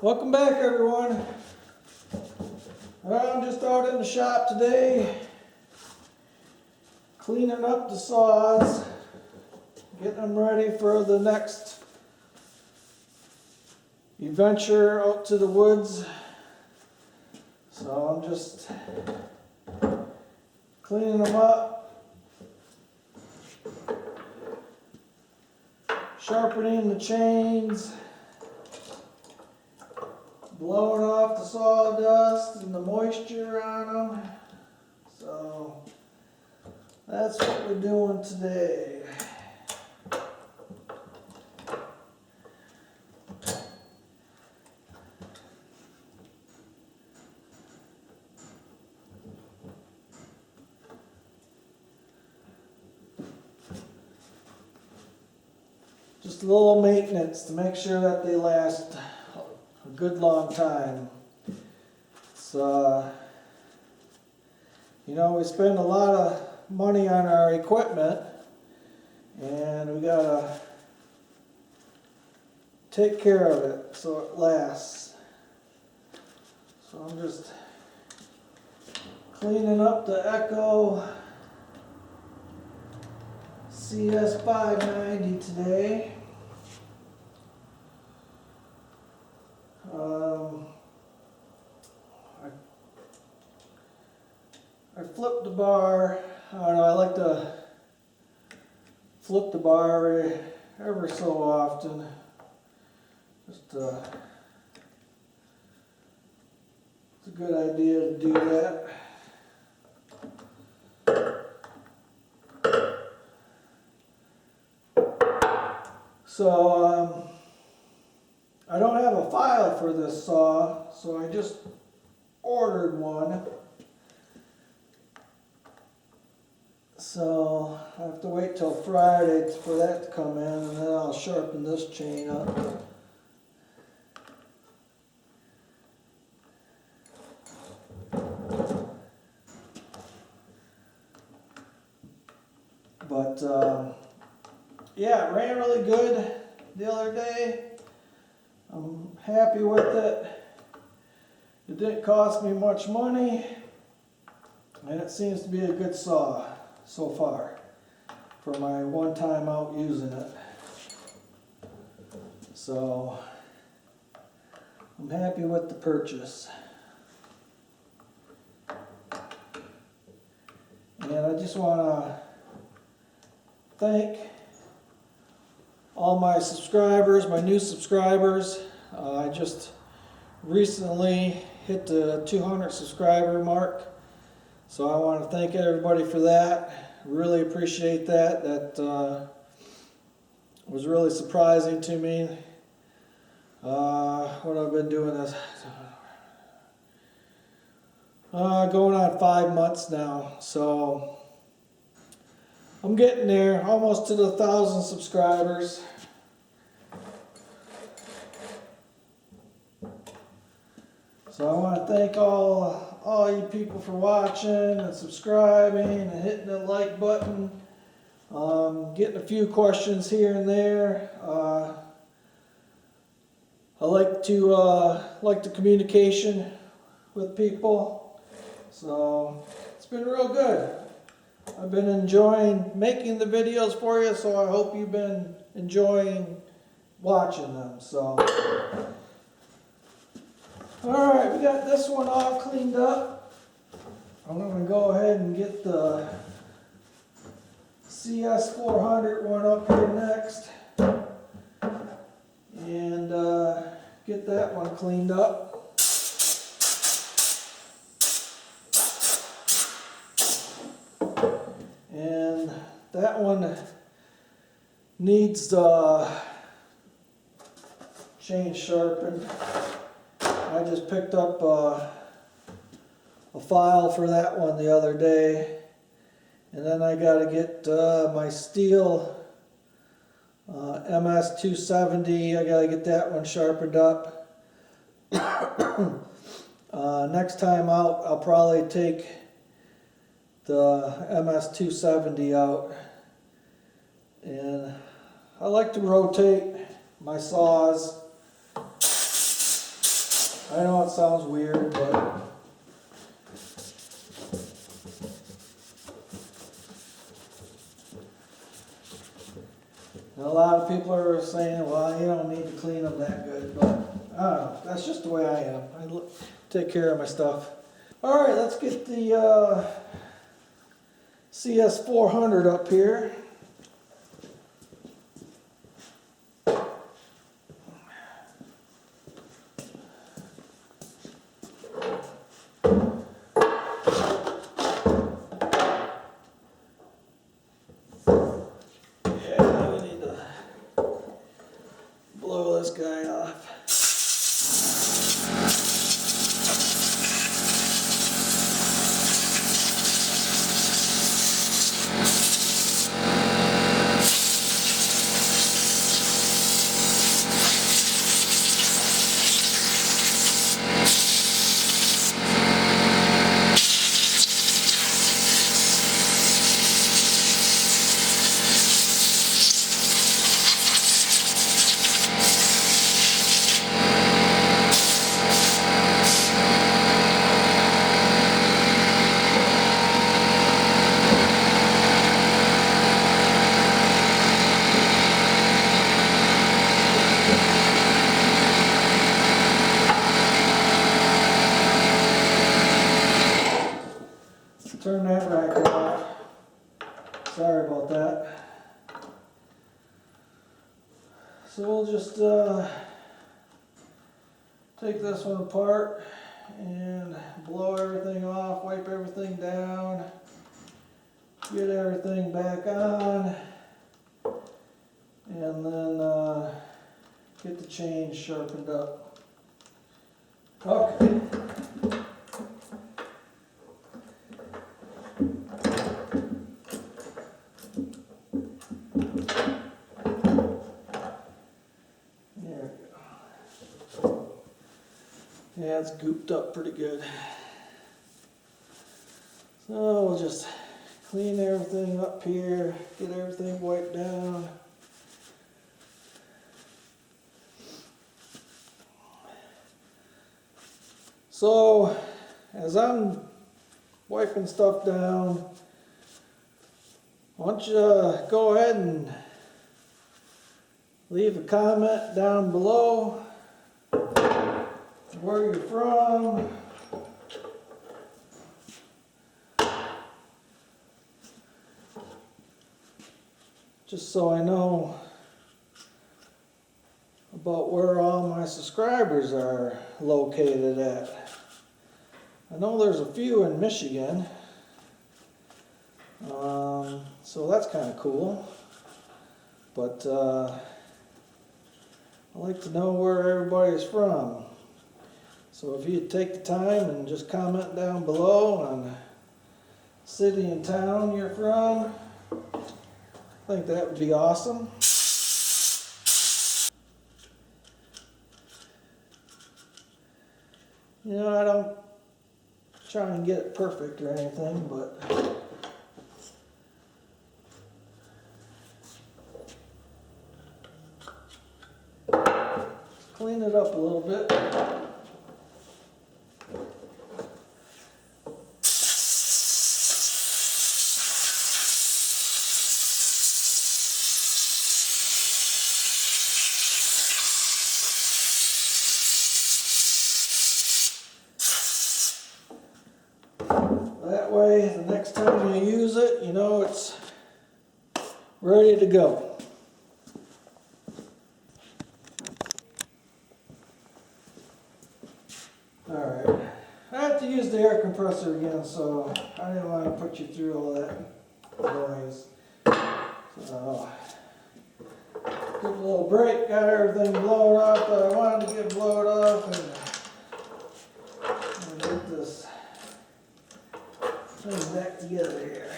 Welcome back, everyone. I'm just out in the shop today, cleaning up the saws, getting them ready for the next adventure out to the woods. So I'm just cleaning them up, sharpening the chains, blowing off the sawdust and the moisture on them. So that's what we're doing today. Just a little maintenance to make sure that they last a good long time. So, we spend a lot of money on our equipment, and we gotta take care of it so it lasts. So I'm just cleaning up the Echo CS590 today. I flipped the bar. I don't know, I like to flip the bar ever so often. Just it's a good idea to do that. So I don't have a file for this saw, so I just ordered one. So I have to wait till Friday for that to come in, and then I'll sharpen this chain up. But yeah, it ran really good the other day. I'm happy with it. It didn't cost me much money, and it seems to be a good saw so far for my one time out using it. So I'm happy with the purchase. And I just want to thank all my subscribers, my new subscribers. I just recently hit the 200 subscriber mark. So I want to thank everybody for that. Really appreciate that. That was really surprising to me. What I've been doing this going on 5 months now. So I'm getting there, almost to the 1,000 subscribers. So I want to thank all you people for watching and subscribing and hitting the like button. Getting a few questions here and there. I like the communication with people. So it's been real good. I've been enjoying making the videos for you, so I hope you've been enjoying watching them. So, alright, we got this one all cleaned up. I'm going to go ahead and get the CS400 one up here next. And get that one cleaned up. And that one needs the chain sharpened. I just picked up a file for that one the other day. And then I got to get my steel MS270. I got to get that one sharpened up. Next time out, I'll probably take the MS270 out, and I like to rotate my saws I know it sounds weird, but a lot of people are saying, well, you don't need to clean them that good, but I don't know. That's just the way I am. Take care of my stuff. All right, let's get the CS400 up here. Yeah, we need to blow this guy off. Turn that rack off. Sorry about that. So we'll just take this one apart and blow everything off, wipe everything down, get everything back on, and then get the chain sharpened up. Okay. Yeah, it's gooped up pretty good. So we'll just clean everything up here, get everything wiped down. So as I'm wiping stuff down, why don't you go ahead and leave a comment down below where you're from, just so I know about where all my subscribers are located at. I know there's a few in Michigan, so that's kind of cool, but I like to know where everybody's from. So if you'd take the time and just comment down below on city and town you're from, I think that would be awesome. You know, I don't try and get it perfect or anything, but clean it up a little bit. That way, the next time you use it, you know it's ready to go. Alright, I have to use the air compressor again, so I didn't want to put you through all that noise. So, took a little break, got everything blown off that I wanted to get blown off, and get this thing back together here.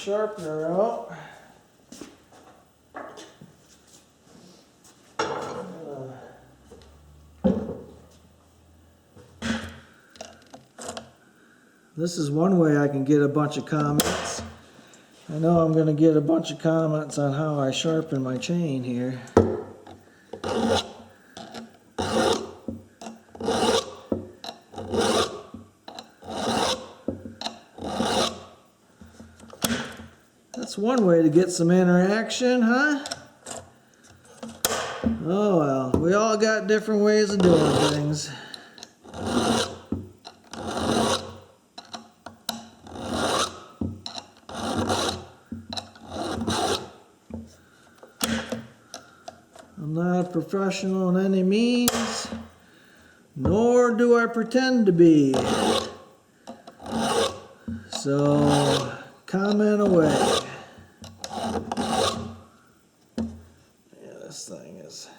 sharpener out. This is one way I can get a bunch of comments. I know I'm going to get a bunch of comments on how I sharpen my chain here. That's one way to get some interaction, huh? Oh well, we all got different ways of doing things. I'm not a professional in any means, nor do I pretend to be. So, comment away. Yeah, this thing is...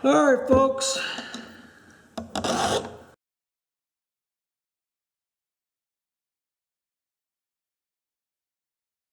All right, folks.